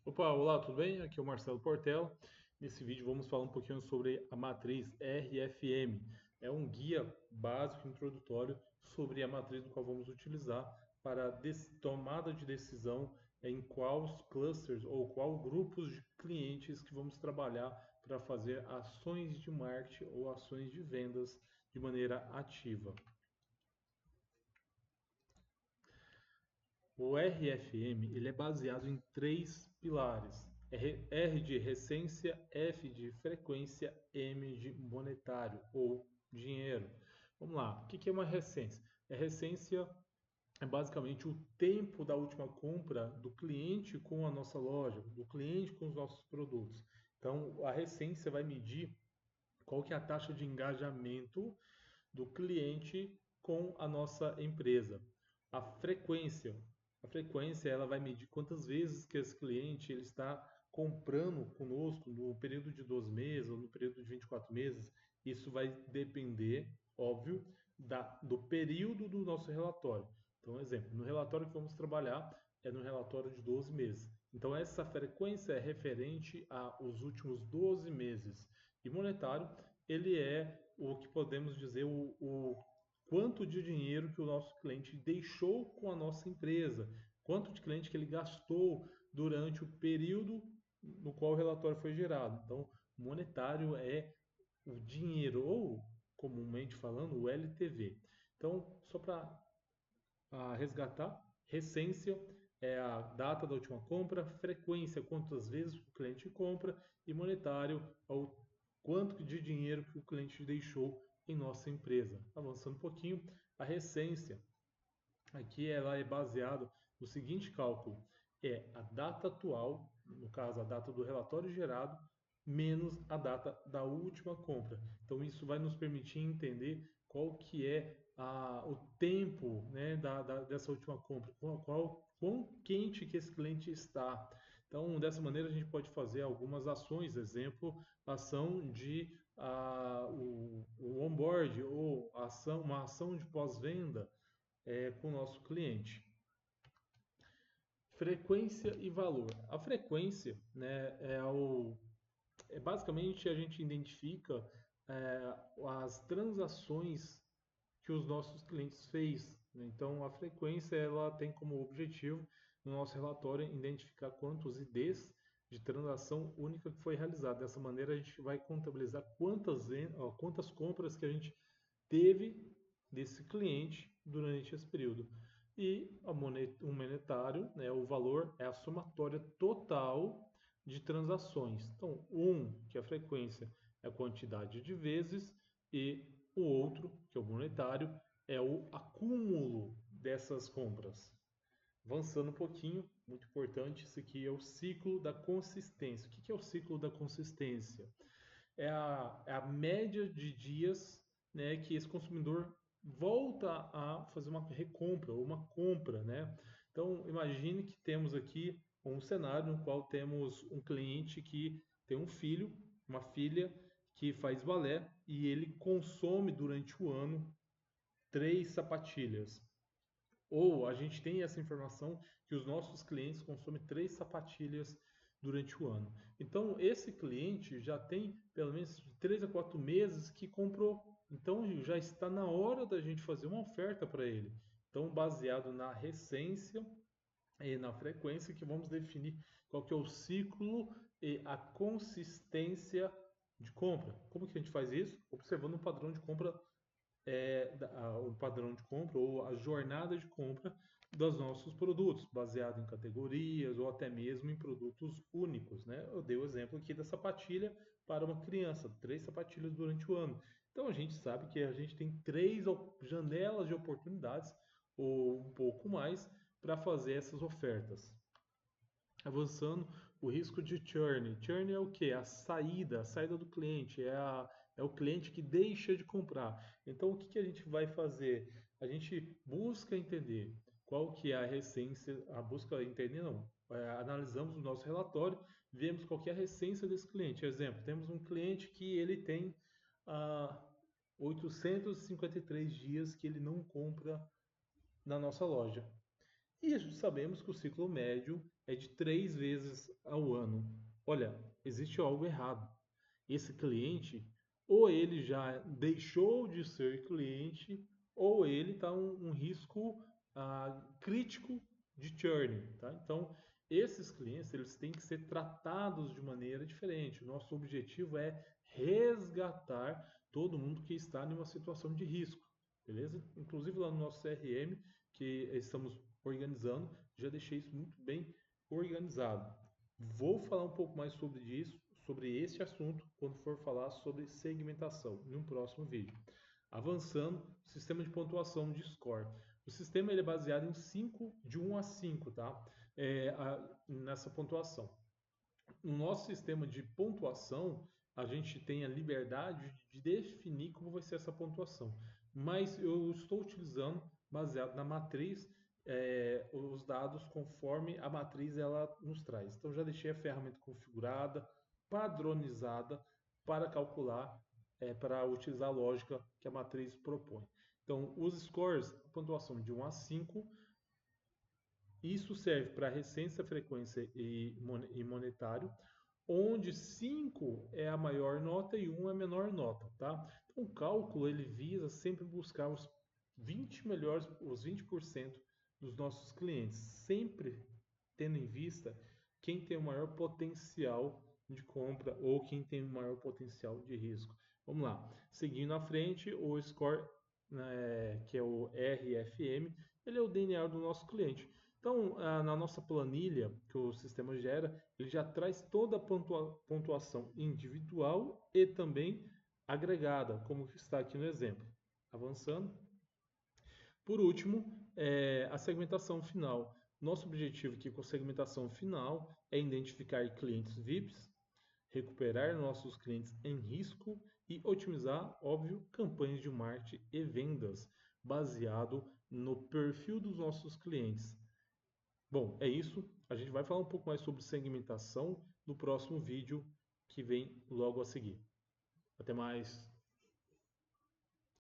Opa, olá, tudo bem? Aqui é o Marcelo Portela. Nesse vídeo vamos falar um pouquinho sobre a matriz RFM. É um guia básico introdutório sobre a matriz no qual vamos utilizar para a tomada de decisão em quais clusters ou qual grupos de clientes que vamos trabalhar para fazer ações de marketing ou ações de vendas de maneira ativa. O RFM ele é baseado em três pilares: R de recência, F de frequência, M de monetário ou dinheiro. Vamos lá, o que é uma recência? A recência é basicamente o tempo da última compra do cliente com a nossa loja, do cliente com os nossos produtos. Então, a recência vai medir qual que é a taxa de engajamento do cliente com a nossa empresa. A frequência, a frequência ela vai medir quantas vezes que esse cliente ele está comprando conosco no período de 12 meses ou no período de 24 meses. Isso vai depender, óbvio, do período do nosso relatório. Então, exemplo, no relatório que vamos trabalhar é no relatório de 12 meses. Então, essa frequência é referente aos últimos 12 meses. E monetário, ele é o que podemos dizer o quanto de dinheiro que o nosso cliente deixou com a nossa empresa, quanto de cliente que ele gastou durante o período no qual o relatório foi gerado. Então, monetário é o dinheiro, ou comumente falando, o LTV. Então, só para resgatar, recência é a data da última compra, frequência, quantas vezes o cliente compra, e monetário é o quanto de dinheiro que o cliente deixou em nossa empresa. Avançando um pouquinho, a recência, aqui ela é baseada no seguinte cálculo: é a data atual, no caso a data do relatório gerado, menos a data da última compra. Então isso vai nos permitir entender qual que é o tempo, né, dessa última compra, quão quente que esse cliente está. Então dessa maneira a gente pode fazer algumas ações, exemplo, ação de o onboard ou uma ação de pós-venda com o nosso cliente. Frequência e valor. A frequência, né, basicamente a gente identifica as transações que os nossos clientes fez. Né? Então a frequência ela tem como objetivo no nosso relatório identificar quantos IDs de transação única que foi realizada. Dessa maneira a gente vai contabilizar quantas compras que a gente teve desse cliente durante esse período. E o monetário, né, o valor, é a somatória total de transações. Então, que é a frequência, é a quantidade de vezes, e o outro, que é o monetário, é o acúmulo dessas compras. Avançando um pouquinho, muito importante, isso aqui é o ciclo da consistência. O que é o ciclo da consistência? É a média de dias, né, que esse consumidor volta a fazer uma recompra ou uma compra, né? Então, imagine que temos aqui um cenário no qual temos um cliente que tem um filho, uma filha que faz balé e ele consome durante o ano 3 sapatilhas. Ou a gente tem essa informação que os nossos clientes consomem 3 sapatilhas durante o ano. Então, esse cliente já tem pelo menos de 3 a 4 meses que comprou. Então, já está na hora da gente fazer uma oferta para ele. Então, baseado na recência e na frequência, que vamos definir qual que é o ciclo e a consistência de compra. Como que a gente faz isso? Observando o padrão de compra o padrão de compra ou a jornada de compra dos nossos produtos, baseado em categorias ou até mesmo em produtos únicos. Né? Eu dei o exemplo aqui da sapatilha para uma criança, 3 sapatilhas durante o ano. Então a gente sabe que a gente tem 3 janelas de oportunidades ou um pouco mais para fazer essas ofertas. Avançando, o risco de churn. Churn é o que? A saída do cliente, é o cliente que deixa de comprar. Então, o que a gente vai fazer? A gente busca entender qual que é a recência, a busca entender não, analisamos o nosso relatório, vemos qual que é a recência desse cliente. Exemplo, temos um cliente que ele tem 853 dias que ele não compra na nossa loja. E sabemos que o ciclo médio é de 3 vezes ao ano. Olha, existe algo errado. Esse cliente, ou ele já deixou de ser cliente, ou ele está um risco crítico de churn, tá? Então, esses clientes eles têm que ser tratados de maneira diferente. O nosso objetivo é resgatar todo mundo que está em uma situação de risco, beleza? Inclusive lá no nosso CRM, que estamos organizando, já deixei isso muito bem organizado. Vou falar um pouco mais sobre isso, sobre esse assunto, quando for falar sobre segmentação, em um próximo vídeo. Avançando, sistema de pontuação de score. O sistema ele é baseado em 5, de 1 a 5, tá? Nessa pontuação. No nosso sistema de pontuação, a gente tem a liberdade de definir como vai ser essa pontuação. Mas eu estou utilizando, baseado na matriz, os dados conforme a matriz ela nos traz. Então já deixei a ferramenta configurada, padronizada para calcular, para utilizar a lógica que a matriz propõe. Então, os scores, pontuação de 1 a 5, isso serve para recência, frequência e monetário, onde 5 é a maior nota e 1 é a menor nota, tá? Então, o cálculo ele visa sempre buscar os 20 melhores, os 20% dos nossos clientes, sempre tendo em vista quem tem o maior potencial de compra ou quem tem o maior potencial de risco. Vamos lá. Seguindo à frente, o score, que é o RFM, ele é o DNA do nosso cliente. Então, na nossa planilha que o sistema gera, ele já traz toda a pontuação individual e também agregada, como está aqui no exemplo. Avançando. Por último, a segmentação final. Nosso objetivo aqui com a segmentação final é identificar clientes VIPs, recuperar nossos clientes em risco e otimizar, óbvio, campanhas de marketing e vendas baseado no perfil dos nossos clientes. Bom, é isso. A gente vai falar um pouco mais sobre segmentação no próximo vídeo que vem logo a seguir. Até mais!